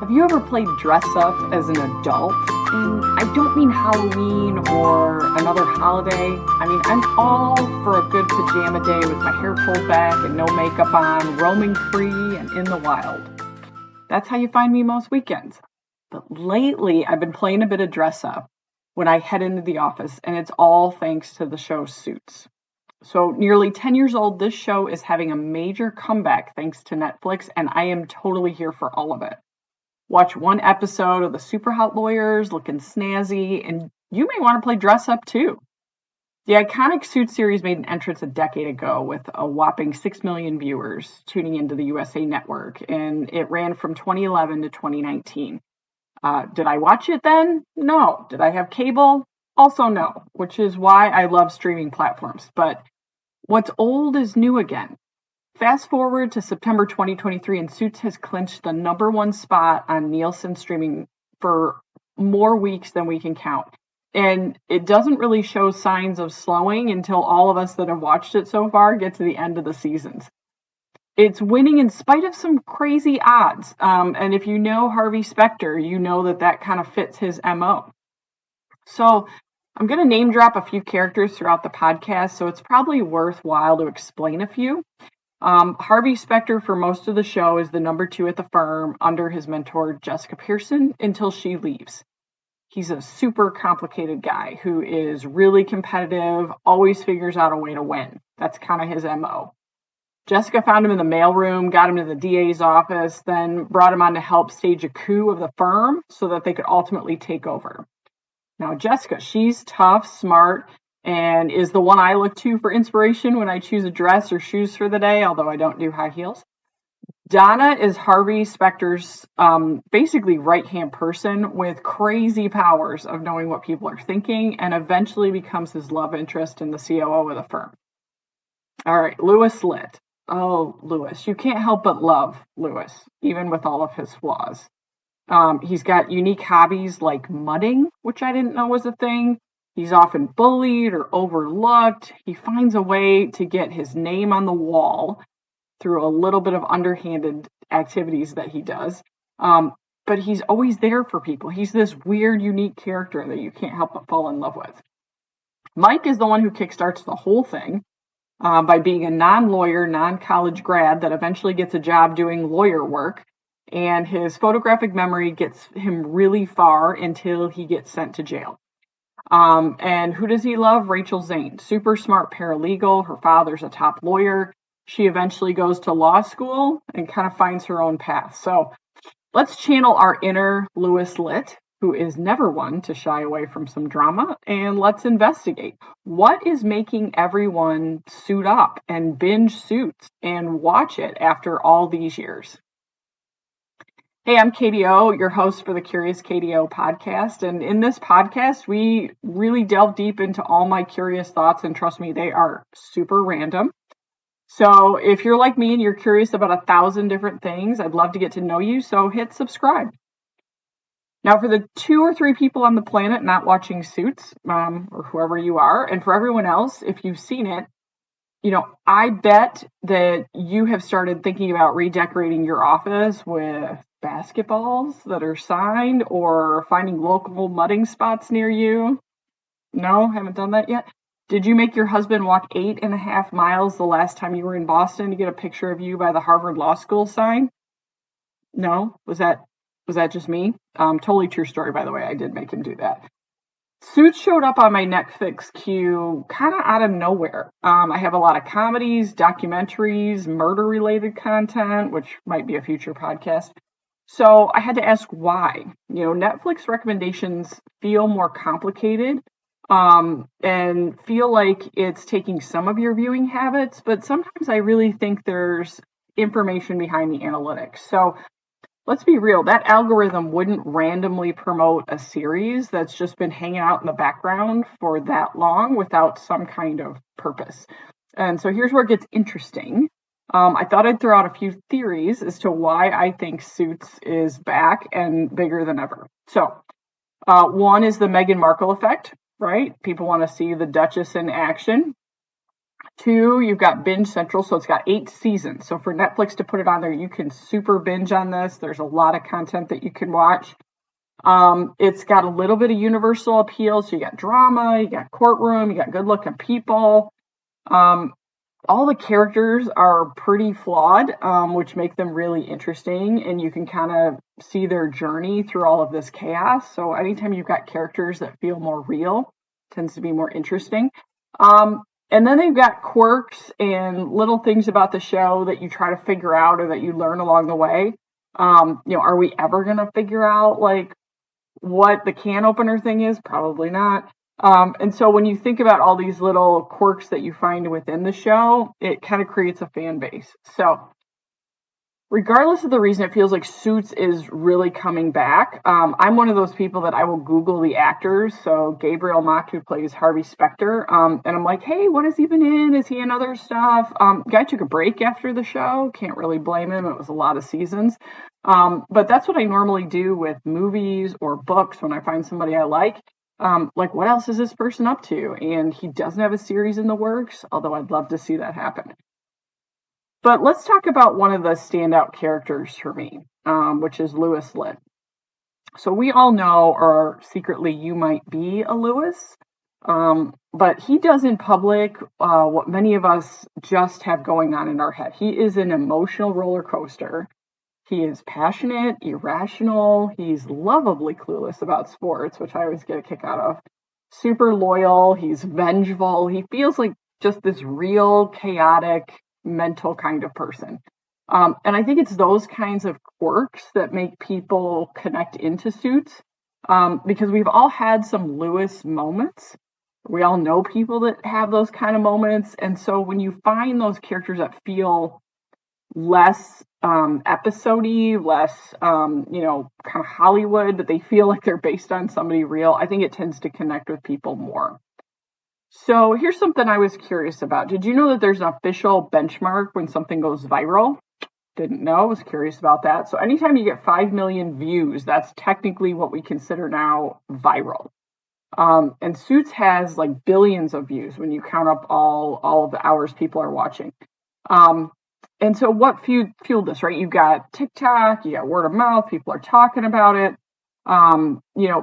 Have you ever played dress up as an adult? And I don't mean Halloween or another holiday. I mean, I'm all for a good pajama day with my hair pulled back and no makeup on, roaming free and in the wild. That's how you find me most weekends. But lately, I've been playing a bit of dress up when I head into the office, and it's all thanks to the show Suits. So, nearly 10 years old, this show is having a major comeback thanks to Netflix, and I am totally here for all of it. Watch one episode of the super hot lawyers looking snazzy, and you may want to play dress up too. The iconic Suits series made an entrance a decade ago with a whopping 6 million viewers tuning into the USA Network, and it ran from 2011 to 2019. Did I watch it then? No. Did I have cable? Also no, which is why I love streaming platforms. But what's old is new again. Fast forward to September 2023, and Suits has clinched the #1 spot on Nielsen streaming for more weeks than we can count. And it doesn't really show signs of slowing until all of us that have watched it so far get to the end of the seasons. It's winning in spite of some crazy odds. And if you know Harvey Specter, you know that kind of fits his MO. So I'm going to name drop a few characters throughout the podcast, so it's probably worthwhile to explain a few. Harvey Specter for most of the show is the #2 at the firm under his mentor Jessica Pearson until she leaves. He's a super complicated guy who is really competitive, always figures out a way to win. That's kind of his MO. Jessica found him in the mailroom, got him to the DA's office, then brought him on to help stage a coup of the firm so that they could ultimately take over. Now, Jessica, she's tough, smart, and is the one I look to for inspiration when I choose a dress or shoes for the day, although I don't do high heels. Donna is Harvey Specter's basically right-hand person with crazy powers of knowing what people are thinking and eventually becomes his love interest and the COO of the firm. All right, Louis Litt. Oh, Louis. You can't help but love Louis, even with all of his flaws. He's got unique hobbies like mudding, which I didn't know was a thing. He's often bullied or overlooked. He finds a way to get his name on the wall through a little bit of underhanded activities that he does. But he's always there for people. He's this weird, unique character that you can't help but fall in love with. Mike is the one who kickstarts the whole thing by being a non-lawyer, non-college grad that eventually gets a job doing lawyer work. And his photographic memory gets him really far until he gets sent to jail. And who does he love? Rachel Zane, super smart paralegal. Her father's a top lawyer. She eventually goes to law school and kind of finds her own path. So let's channel our inner Louis Litt, who is never one to shy away from some drama, and let's investigate. What is making everyone suit up and binge Suits and watch it after all these years? Hey, I'm KDO, your host for the Curious KDO podcast. And in this podcast, we really delve deep into all my curious thoughts. And trust me, they are super random. So if you're like me and you're curious about 1,000 different things, I'd love to get to know you. So hit subscribe. Now, for the 2 or 3 people on the planet not watching Suits, or whoever you are, and for everyone else, if you've seen it, I bet that you have started thinking about redecorating your office with basketballs that are signed or finding local mudding spots near you. No, haven't done that yet. Did you make your husband walk 8.5 miles the last time you were in Boston to get a picture of you by the Harvard Law School sign? No? Was that just me? Totally true story, by the way. I did make him do that. Suits showed up on my Netflix queue kind of out of nowhere. I have a lot of comedies, documentaries, murder-related content, which might be a future podcast. So I had to ask why. Netflix recommendations feel more complicated and feel like it's taking some of your viewing habits, but sometimes I really think there's information behind the analytics. So let's be real, that algorithm wouldn't randomly promote a series that's just been hanging out in the background for that long without some kind of purpose. And so here's where it gets interesting. I thought I'd throw out a few theories as to why I think Suits is back and bigger than ever. So one is the Meghan Markle effect, right? People want to see the Duchess in action. Two, you've got Binge Central, so it's got 8 seasons. So for Netflix to put it on there, you can super binge on this. There's a lot of content that you can watch. It's got a little bit of universal appeal. So you got drama, you got courtroom, you got good looking people. All the characters are pretty flawed, which make them really interesting, and you can kind of see their journey through all of this chaos. So anytime you've got characters that feel more real, tends to be more interesting. And then they've got quirks and little things about the show that you try to figure out or that you learn along the way. Are we ever going to figure out like what the can opener thing is? Probably not. And so when you think about all these little quirks that you find within the show, it kind of creates a fan base. So regardless of the reason, it feels like Suits is really coming back. I'm one of those people that I will Google the actors. So Gabriel Macht, who plays Harvey Specter, and I'm like, hey, what has he been in? Is he in other stuff? Guy took a break after the show. Can't really blame him. It was a lot of seasons. But that's what I normally do with movies or books when I find somebody I like. Like, what else is this person up to? And he doesn't have a series in the works, although I'd love to see that happen. But let's talk about one of the standout characters for me, which is Louis Litt. So we all know, or secretly you might be a Louis, but he does in public what many of us just have going on in our head. He is an emotional roller coaster. He is passionate, irrational. He's lovably clueless about sports, which I always get a kick out of. Super loyal. He's vengeful. He feels like just this real, chaotic, mental kind of person. And I think it's those kinds of quirks that make people connect into Suits, because we've all had some Lewis moments. We all know people that have those kind of moments. And so when you find those characters that feel less episode-y, less, kind of Hollywood, but they feel like they're based on somebody real, I think it tends to connect with people more. So here's something I was curious about. Did you know that there's an official benchmark when something goes viral? Didn't know. Was curious about that. So anytime you get 5 million views, that's technically what we consider now viral. And Suits has like billions of views when you count up all of the hours people are watching. And so what fueled this, right? You've got TikTok, you got word of mouth, people are talking about it.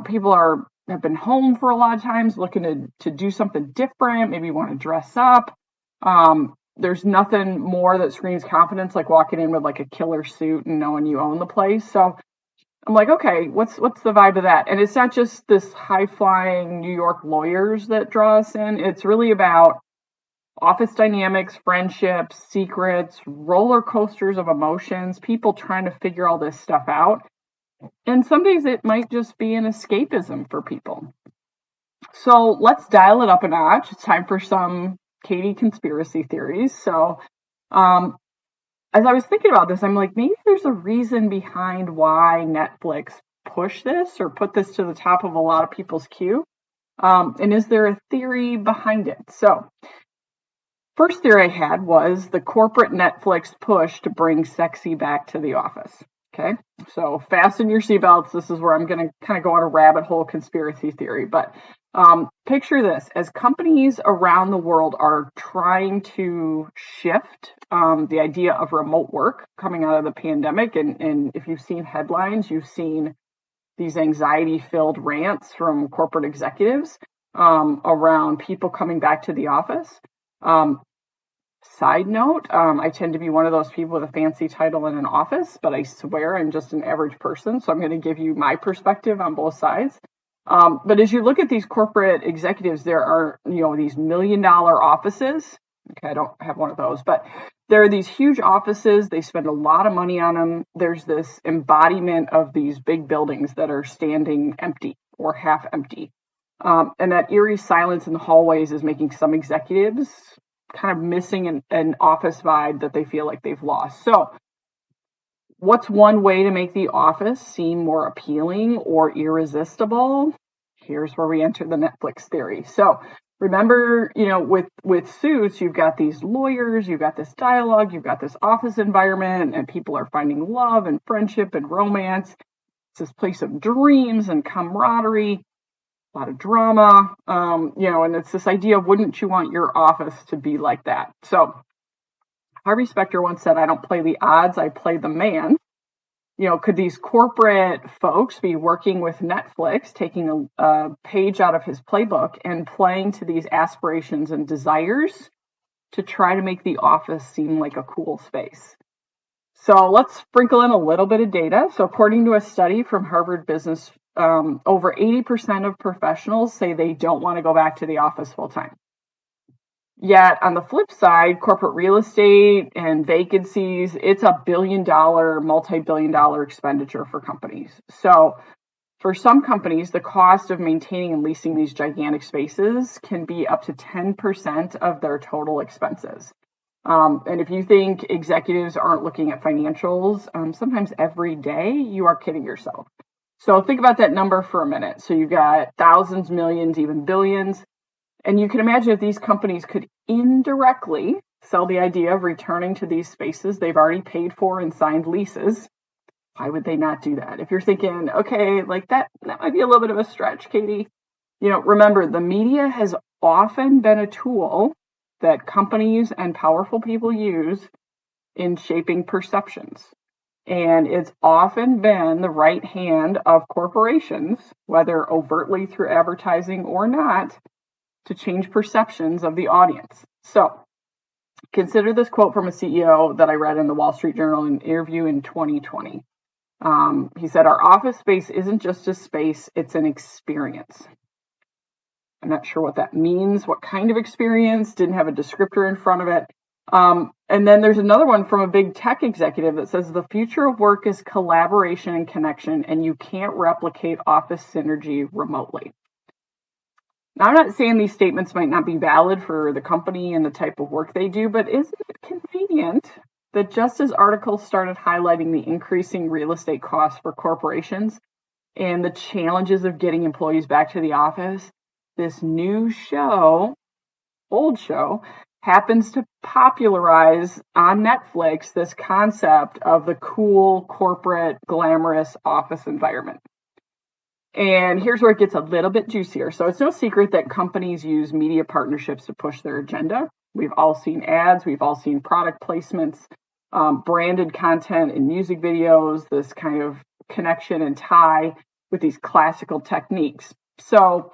People have been home for a lot of times looking to do something different, maybe want to dress up. There's nothing more that screams confidence like walking in with like a killer suit and knowing you own the place. So I'm like, okay, what's the vibe of that? And it's not just this high-flying New York lawyers that draw us in. It's really about office dynamics, friendships, secrets, roller coasters of emotions, people trying to figure all this stuff out. And some days it might just be an escapism for people. So let's dial it up a notch. It's time for some Katie conspiracy theories. So as I was thinking about this, I'm like, maybe there's a reason behind why Netflix pushed this or put this to the top of a lot of people's queue. And is there a theory behind it? So first theory I had was the corporate Netflix push to bring sexy back to the office. Okay, so fasten your seatbelts. This is where I'm going to kind of go on a rabbit hole conspiracy theory. But picture this. As companies around the world are trying to shift the idea of remote work coming out of the pandemic, and if you've seen headlines, you've seen these anxiety-filled rants from corporate executives around people coming back to the office. Side note, I tend to be one of those people with a fancy title in an office, but I swear I'm just an average person. So I'm going to give you my perspective on both sides. But as you look at these corporate executives, there are, these $1 million offices. Okay, I don't have one of those, but there are these huge offices. They spend a lot of money on them. There's this embodiment of these big buildings that are standing empty or half empty. And that eerie silence in the hallways is making some executives kind of missing an office vibe that they feel like they've lost. So what's one way to make the office seem more appealing or irresistible? Here's where we enter the Netflix theory. So remember, with Suits, you've got these lawyers, you've got this dialogue, you've got this office environment, and people are finding love and friendship and romance. It's this place of dreams and camaraderie. a lot of drama, and it's this idea of wouldn't you want your office to be like that? So Harvey Specter once said, I don't play the odds, I play the man. Could these corporate folks be working with Netflix, taking a page out of his playbook and playing to these aspirations and desires to try to make the office seem like a cool space? So let's sprinkle in a little bit of data. So according to a study from Harvard Business, over 80% of professionals say they don't want to go back to the office full time. Yet on the flip side, corporate real estate and vacancies, it's a billion-dollar, multi-billion-dollar expenditure for companies. So for some companies, the cost of maintaining and leasing these gigantic spaces can be up to 10% of their total expenses. And if you think executives aren't looking at financials, sometimes every day, you are kidding yourself. So think about that number for a minute. So you've got thousands, millions, even billions. And you can imagine if these companies could indirectly sell the idea of returning to these spaces they've already paid for and signed leases, why would they not do that? If you're thinking, okay, like that might be a little bit of a stretch, Katie. Remember, the media has often been a tool that companies and powerful people use in shaping perceptions. And it's often been the right hand of corporations, whether overtly through advertising or not, to change perceptions of the audience. So consider this quote from a CEO that I read in the Wall Street Journal in an interview in 2020. He said, our office space isn't just a space, it's an experience. I'm not sure what that means, what kind of experience, didn't have a descriptor in front of it. And then there's another one from a big tech executive that says the future of work is collaboration and connection, and you can't replicate office synergy remotely. Now, I'm not saying these statements might not be valid for the company and the type of work they do, but isn't it convenient that just as articles started highlighting the increasing real estate costs for corporations and the challenges of getting employees back to the office, this new show, old show, happens to popularize on Netflix this concept of the cool, corporate, glamorous office environment. And here's where it gets a little bit juicier. So it's no secret that companies use media partnerships to push their agenda. We've all seen ads, we've all seen product placements, branded content in music videos, this kind of connection and tie with these classical techniques. So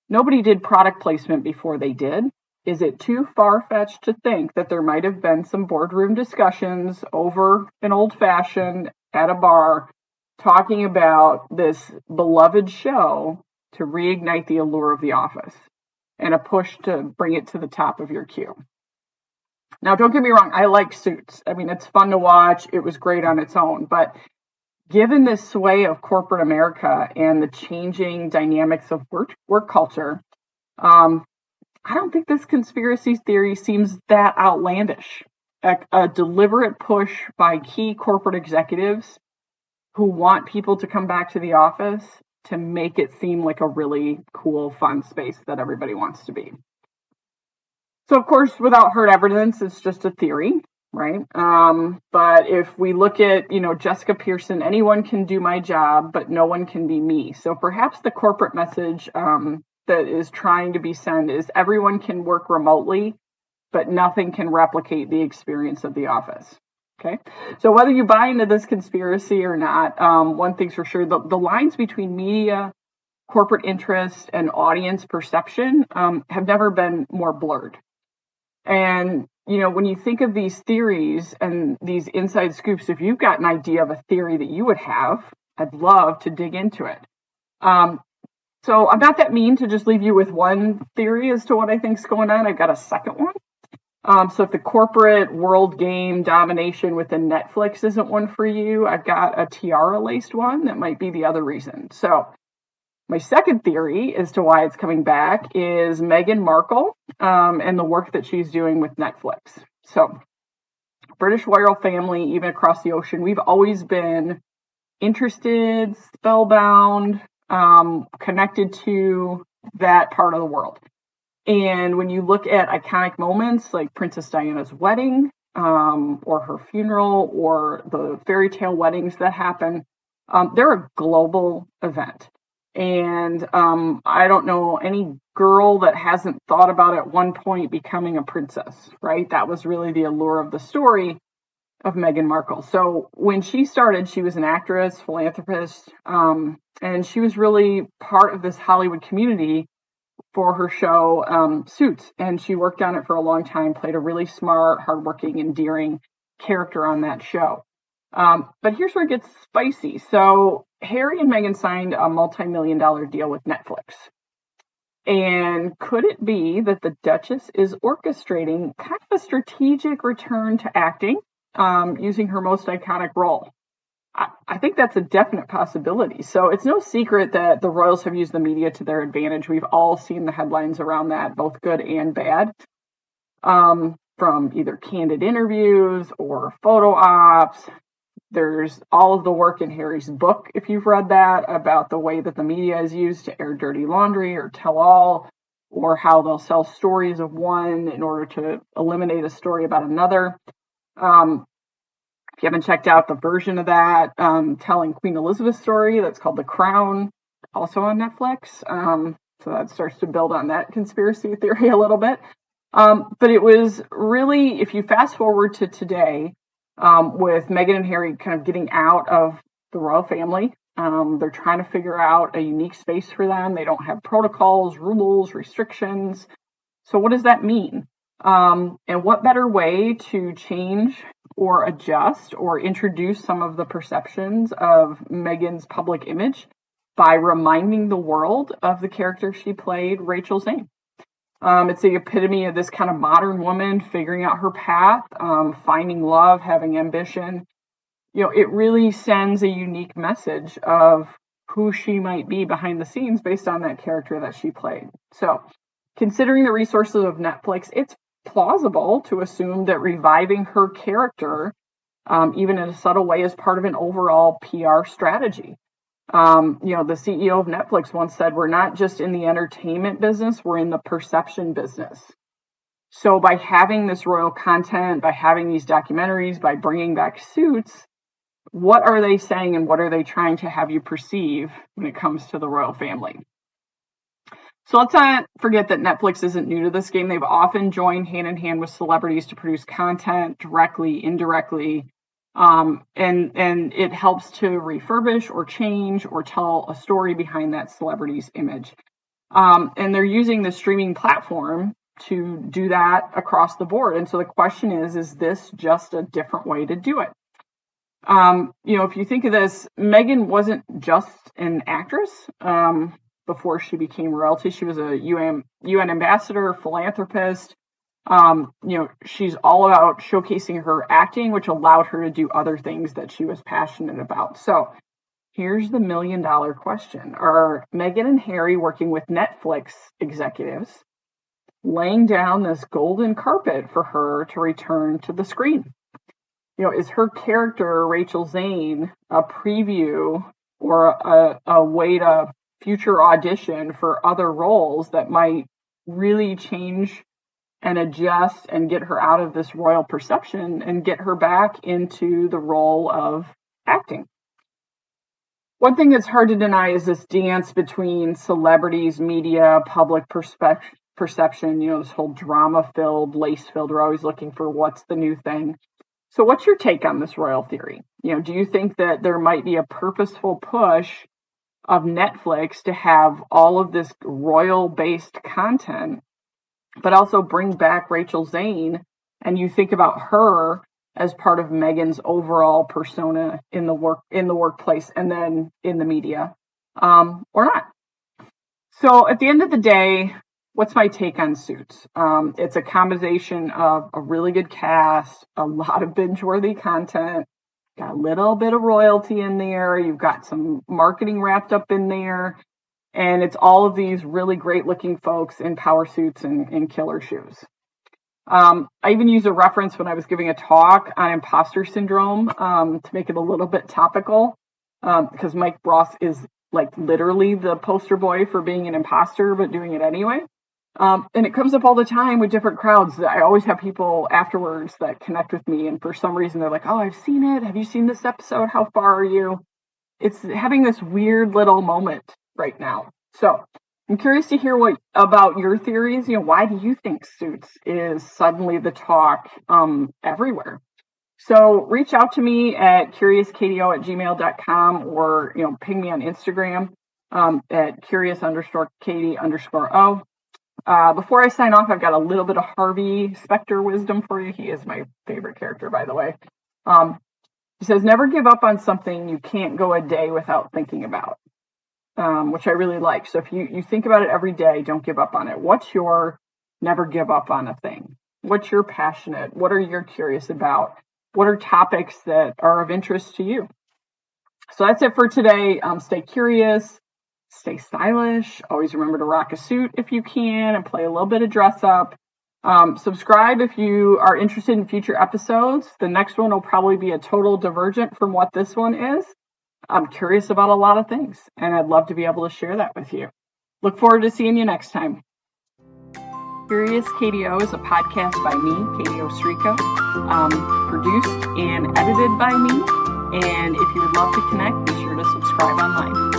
nobody did product placement before they did. Is it too far-fetched to think that there might have been some boardroom discussions over an old-fashioned at a bar talking about this beloved show to reignite the allure of the office and a push to bring it to the top of your queue? Now, don't get me wrong, I like Suits. I mean, it's fun to watch. It was great on its own. But given this sway of corporate America and the changing dynamics of work culture, I don't think this conspiracy theory seems that outlandish. A deliberate push by key corporate executives who want people to come back to the office to make it seem like a really cool, fun space that everybody wants to be. So, of course, without hard evidence, it's just a theory, right? But if we look at, Jessica Pearson, anyone can do my job, but no one can be me. So perhaps the corporate message that is trying to be sent is everyone can work remotely, but nothing can replicate the experience of the office. Okay, so whether you buy into this conspiracy or not, one thing's for sure, the lines between media, corporate interest, and audience perception have never been more blurred. And, when you think of these theories and these inside scoops, if you've got an idea of a theory that you would have, I'd love to dig into it. So I'm not that mean to just leave you with one theory as to what I think's going on. I've got a second one. So if the corporate world game domination within Netflix isn't one for you, I've got a tiara-laced one that might be the other reason. So my second theory as to why it's coming back is Meghan Markle and the work that she's doing with Netflix. So British royal family, even across the ocean, we've always been interested, spellbound, connected to that part of the world. And when you look at iconic moments like Princess Diana's wedding, or her funeral, or the fairy tale weddings that happen, they're a global event. And I don't know any girl that hasn't thought about at one point becoming a princess, right? That was really the allure of the story of Meghan Markle. So when she started, she was an actress, philanthropist, and she was really part of this Hollywood community for her show Suits. And she worked on it for a long time, played a really smart, hardworking, endearing character on that show. But here's where it gets spicy. So Harry and Meghan signed a multi-million-dollar deal with Netflix. And could it be that the Duchess is orchestrating kind of a strategic return to acting using her most iconic role? I think that's a definite possibility. So it's no secret that the royals have used the media to their advantage. We've all seen the headlines around that, both good and bad, from either candid interviews or photo ops. There's all of the work in Harry's book, if you've read that, about the way that the media is used to air dirty laundry or tell all, or how they'll sell stories of one in order to eliminate a story about another. If you haven't checked out the version of that telling Queen Elizabeth's story, that's called The Crown, also on Netflix. So that starts to build on that conspiracy theory a little bit. But it was really, if you fast forward to today, with Meghan and Harry kind of getting out of the royal family, they're trying to figure out a unique space for them. They don't have protocols, rules, restrictions. So what does that mean? And what better way to change or adjust or introduce some of the perceptions of Meghan's public image by reminding the world of the character she played, Rachel Zane. It's the epitome of this kind of modern woman figuring out her path, finding love, having ambition. It really sends a unique message of who she might be behind the scenes based on that character that she played. So, considering the resources of Netflix, it's plausible to assume that reviving her character, even in a subtle way, is part of an overall PR strategy. The CEO of Netflix once said, we're not just in the entertainment business, we're in the perception business. So by having this royal content, by having these documentaries, by bringing back Suits, what are they saying and what are they trying to have you perceive when it comes to the royal family? So let's not forget that Netflix isn't new to this game. They've often joined hand in hand with celebrities to produce content directly, indirectly, and it helps to refurbish or change or tell a story behind that celebrity's image. And they're using the streaming platform to do that across the board. And so the question is this just a different way to do it? If you think of this, Meghan wasn't just an actress before she became royalty. She was a UN ambassador, philanthropist. She's all about showcasing her acting, which allowed her to do other things that she was passionate about. So here's the $1 million question. Are Meghan and Harry working with Netflix executives, laying down this golden carpet for her to return to the screen? Is her character, Rachel Zane, a preview or a way to future audition for other roles that might really change and adjust and get her out of this royal perception and get her back into the role of acting? One thing that's hard to deny is this dance between celebrities, media, public perception, this whole drama-filled, lace-filled, we're always looking for what's the new thing. So what's your take on this royal theory? Do you think that there might be a purposeful push of Netflix to have all of this royal-based content, but also bring back Rachel Zane, and you think about her as part of Meghan's overall persona in the workplace and then in the media, or not? So at the end of the day, what's my take on Suits? It's a combination of a really good cast, a lot of binge-worthy content, got a little bit of royalty in there, you've got some marketing wrapped up in there, and it's all of these really great-looking folks in power suits and killer shoes. I even used a reference when I was giving a talk on imposter syndrome to make it a little bit topical, because Mike Ross is like literally the poster boy for being an imposter, but doing it anyway. And it comes up all the time with different crowds. I always have people afterwards that connect with me, and for some reason they're like, oh, I've seen it. Have you seen this episode? How far are you? It's having this weird little moment, right now. So I'm curious to hear about your theories. Why do you think Suits is suddenly the talk everywhere? So reach out to me at curiouskto@gmail.com, or ping me on Instagram at curious_Katie_O. Before I sign off, I've got a little bit of Harvey Specter wisdom for you. He is my favorite character, by the way. He says, never give up on something you can't go a day without thinking about, which I really like. So if you think about it every day, don't give up on it. What's your never give up on a thing? What's your passionate? What are you curious about? What are topics that are of interest to you? So that's it for today. Stay curious, stay stylish. Always remember to rock a suit if you can and play a little bit of dress up. Subscribe if you are interested in future episodes. The next one will probably be a total divergent from what this one is. I'm curious about a lot of things, and I'd love to be able to share that with you. Look forward to seeing you next time. Curious KDO is a podcast by me, Katie Ostrika, produced and edited by me. And if you would love to connect, be sure to subscribe online.